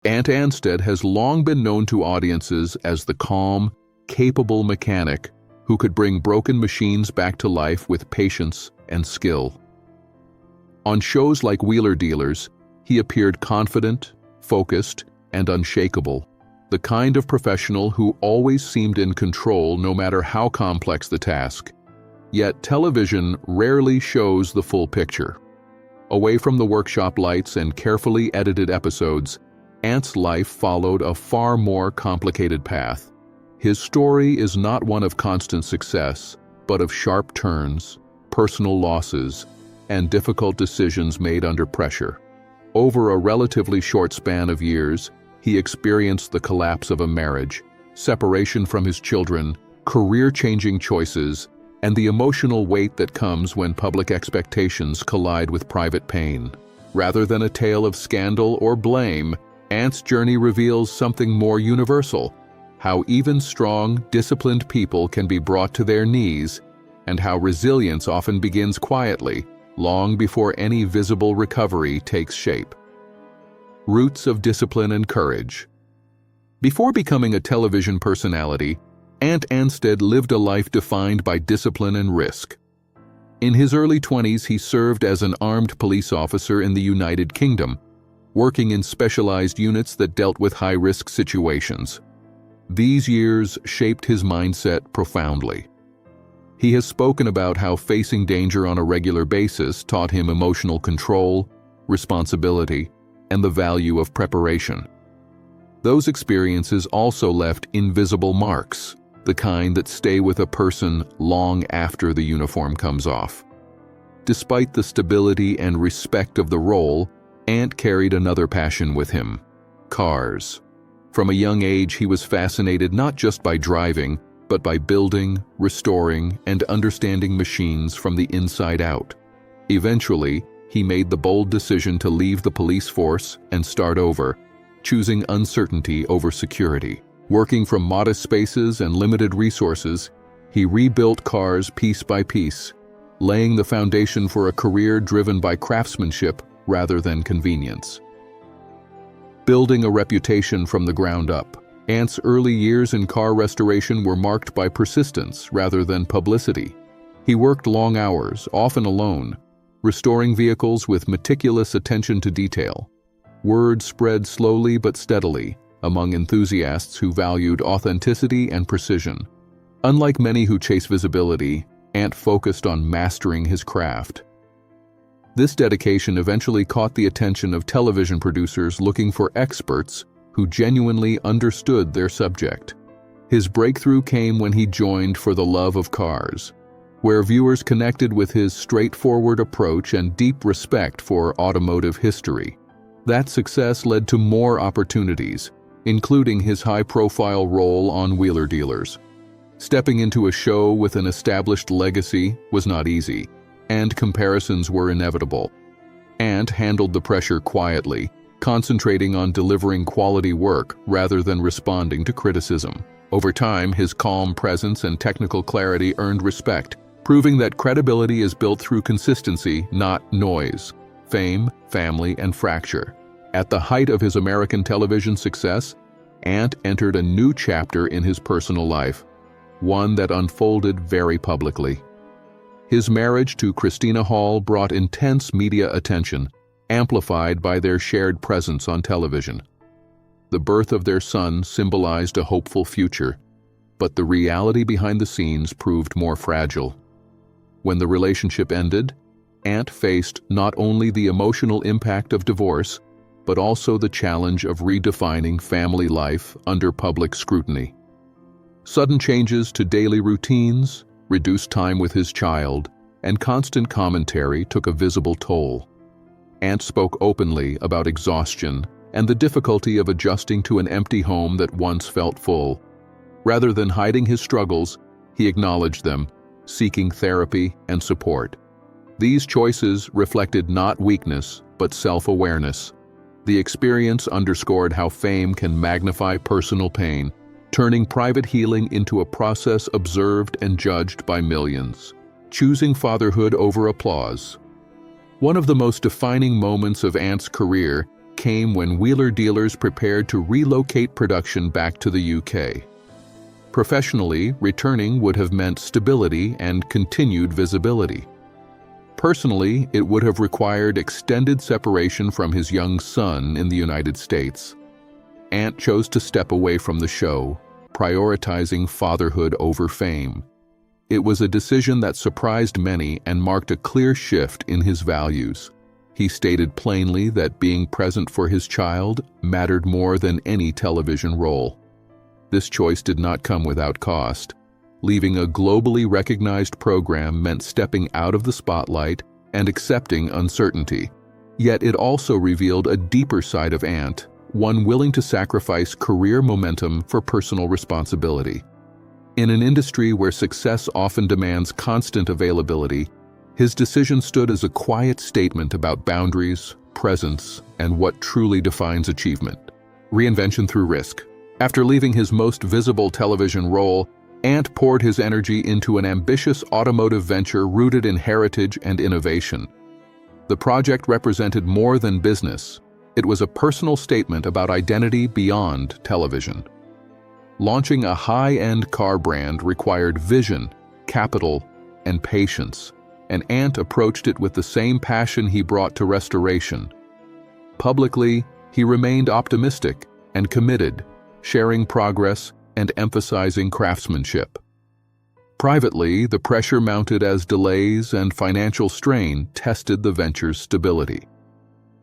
Ant Anstead has long been known to audiences as the calm, capable mechanic who could bring broken machines back to life with patience and skill. On shows like Wheeler Dealers, he appeared confident, focused, and unshakable, the kind of professional who always seemed in control no matter how complex the task. Yet television rarely shows the full picture. Away from the workshop lights and carefully edited episodes, Ant's life followed a far more complicated path. His story is not one of constant success, but of sharp turns, personal losses, and difficult decisions made under pressure. Over a relatively short span of years, he experienced the collapse of a marriage, separation from his children, career-changing choices, and the emotional weight that comes when public expectations collide with private pain. Rather than a tale of scandal or blame, Ant's journey reveals something more universal: how even strong, disciplined people can be brought to their knees, and how resilience often begins quietly, long before any visible recovery takes shape. Roots of discipline and courage. Before becoming a television personality, Ant Anstead lived a life defined by discipline and risk. In his early 20s, he served as an armed police officer in the United Kingdom, working in specialized units that dealt with high-risk situations. These years shaped his mindset profoundly. He has spoken about how facing danger on a regular basis taught him emotional control, responsibility, and the value of preparation. Those experiences also left invisible marks, the kind that stay with a person long after the uniform comes off. Despite the stability and respect of the role, Ant carried another passion with him: cars. From a young age, he was fascinated not just by driving, but by building, restoring, and understanding machines from the inside out. Eventually, he made the bold decision to leave the police force and start over, choosing uncertainty over security. Working from modest spaces and limited resources, he rebuilt cars piece by piece, laying the foundation for a career driven by craftsmanship rather than convenience. Building a reputation from the ground up, Ant's early years in car restoration were marked by persistence rather than publicity. He worked long hours, often alone, restoring vehicles with meticulous attention to detail. Word spread slowly but steadily among enthusiasts who valued authenticity and precision. Unlike many who chase visibility, Ant focused on mastering his craft. This dedication eventually caught the attention of television producers looking for experts who genuinely understood their subject. His breakthrough came when he joined For the Love of Cars, where viewers connected with his straightforward approach and deep respect for automotive history. That success led to more opportunities, including his high-profile role on Wheeler Dealers. Stepping into a show with an established legacy was not easy, and comparisons were inevitable. Ant handled the pressure quietly, concentrating on delivering quality work rather than responding to criticism. Over time, his calm presence and technical clarity earned respect, proving that credibility is built through consistency, not noise. Fame, family, and fracture. At the height of his American television success, Ant entered a new chapter in his personal life, one that unfolded very publicly. His marriage to Christina Hall brought intense media attention, amplified by their shared presence on television. The birth of their son symbolized a hopeful future, but the reality behind the scenes proved more fragile. When the relationship ended, Ant faced not only the emotional impact of divorce, but also the challenge of redefining family life under public scrutiny. Sudden changes to daily routines, reduced time with his child, and constant commentary took a visible toll. Ant spoke openly about exhaustion and the difficulty of adjusting to an empty home that once felt full. Rather than hiding his struggles, he acknowledged them, seeking therapy and support. These choices reflected not weakness, but self-awareness. The experience underscored how fame can magnify personal pain, turning private healing into a process observed and judged by millions. Choosing fatherhood over applause. One of the most defining moments of Ant's career came when Wheeler dealers prepared to relocate production back to the UK. Professionally, returning would have meant stability and continued visibility. Personally, it would have required extended separation from his young son in the United States. Ant chose to step away from the show, prioritizing fatherhood over fame. It was a decision that surprised many and marked a clear shift in his values. He stated plainly that being present for his child mattered more than any television role. This choice did not come without cost. Leaving a globally recognized program meant stepping out of the spotlight and accepting uncertainty. Yet it also revealed a deeper side of Ant, one willing to sacrifice career momentum for personal responsibility. In an industry where success often demands constant availability, his decision stood as a quiet statement about boundaries, presence, and what truly defines achievement. Reinvention through risk. After leaving his most visible television role, Ant poured his energy into an ambitious automotive venture rooted in heritage and innovation. The project represented more than business. It was a personal statement about identity beyond television. Launching a high-end car brand required vision, capital, and patience, and Ant approached it with the same passion he brought to restoration. Publicly, he remained optimistic and committed, sharing progress and emphasizing craftsmanship. Privately, the pressure mounted as delays and financial strain tested the venture's stability.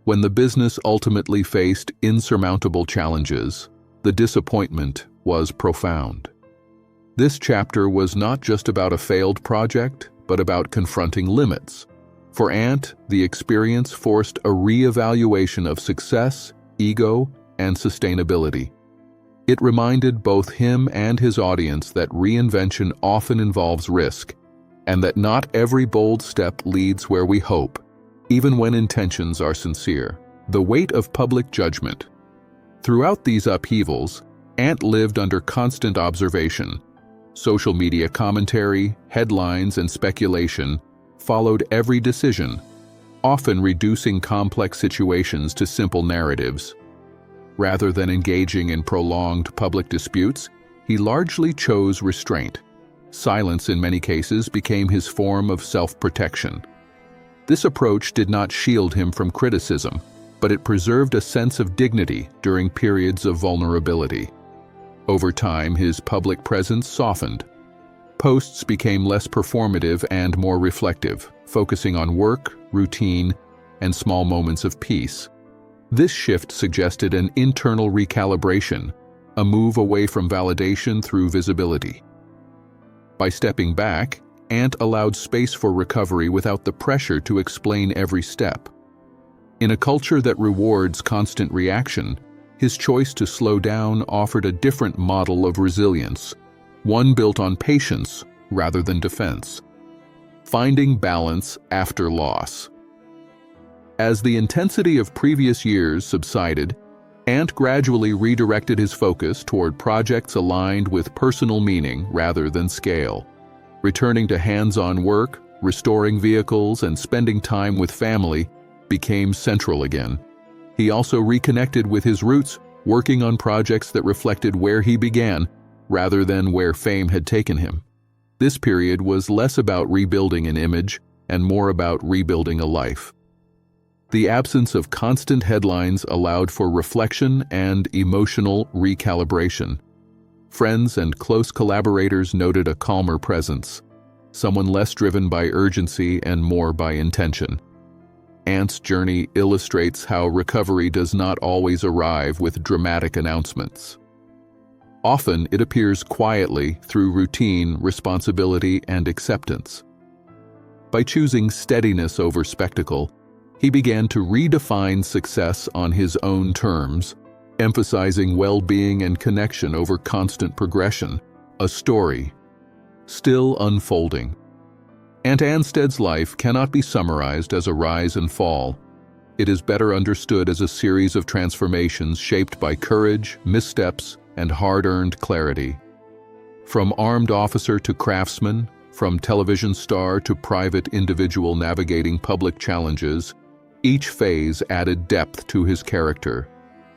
When the business ultimately faced insurmountable challenges, the disappointment was profound. This chapter was not just about a failed project, but about confronting limits. For Ant, the experience forced a re-evaluation of success, ego, and sustainability. It reminded both him and his audience that reinvention often involves risk, and that not every bold step leads where we hope, even when intentions are sincere. The weight of public judgment. Throughout these upheavals, Ant lived under constant observation. Social media commentary, headlines, and speculation followed every decision, often reducing complex situations to simple narratives. Rather than engaging in prolonged public disputes, he largely chose restraint. Silence in many cases became his form of self-protection. This approach did not shield him from criticism, but it preserved a sense of dignity during periods of vulnerability. Over time, his public presence softened. Posts became less performative and more reflective, focusing on work, routine, and small moments of peace. This shift suggested an internal recalibration, a move away from validation through visibility. By stepping back, Ant allowed space for recovery without the pressure to explain every step. In a culture that rewards constant reaction, his choice to slow down offered a different model of resilience, one built on patience rather than defense. Finding balance after loss. As the intensity of previous years subsided, Ant gradually redirected his focus toward projects aligned with personal meaning rather than scale. Returning to hands-on work, restoring vehicles, and spending time with family became central again. He also reconnected with his roots, working on projects that reflected where he began rather than where fame had taken him. This period was less about rebuilding an image and more about rebuilding a life. The absence of constant headlines allowed for reflection and emotional recalibration. Friends and close collaborators noted a calmer presence, someone less driven by urgency and more by intention. Ant's journey illustrates how recovery does not always arrive with dramatic announcements. Often it appears quietly through routine, responsibility, and acceptance. By choosing steadiness over spectacle, he began to redefine success on his own terms, emphasizing well-being and connection over constant progression, a story still unfolding. Ant Anstead's life cannot be summarized as a rise and fall. It is better understood as a series of transformations shaped by courage, missteps, and hard-earned clarity. From armed officer to craftsman, from television star to private individual navigating public challenges, Each phase added depth to his character.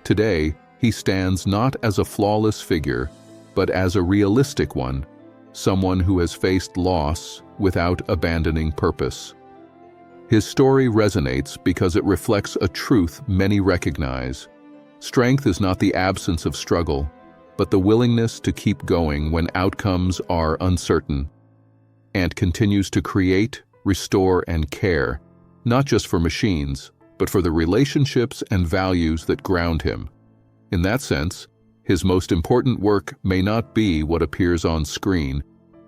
Today, he stands not as a flawless figure, but as a realistic one, someone who has faced loss without abandoning purpose. His story resonates because it reflects a truth many recognize. Strength is not the absence of struggle, but the willingness to keep going when outcomes are uncertain. Ant continues to create, restore, and care, not just for machines, but for the relationships and values that ground him. In that sense, his most important work may not be what appears on screen,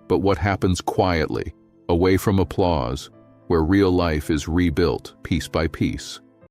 but what happens quietly, away from applause, where real life is rebuilt piece by piece.